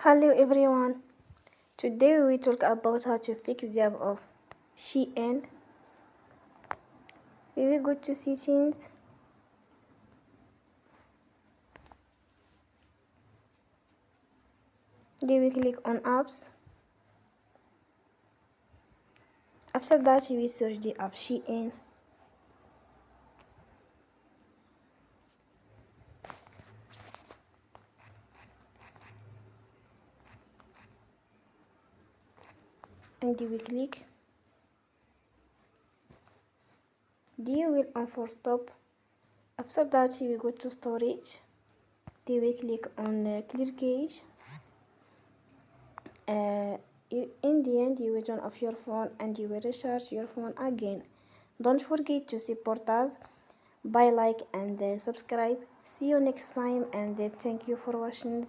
Hello everyone. Today we talk about how to fix the app of Shein. We will go to settings. Then we click on apps. After that we will search the app Shein. And we click. Then we will unforce stop. After that we will go to storage. Then we click on clear cache. In the end you will turn off your phone and you will recharge your phone again. Don't forget to support us by like and subscribe. See you next time and thank you for watching.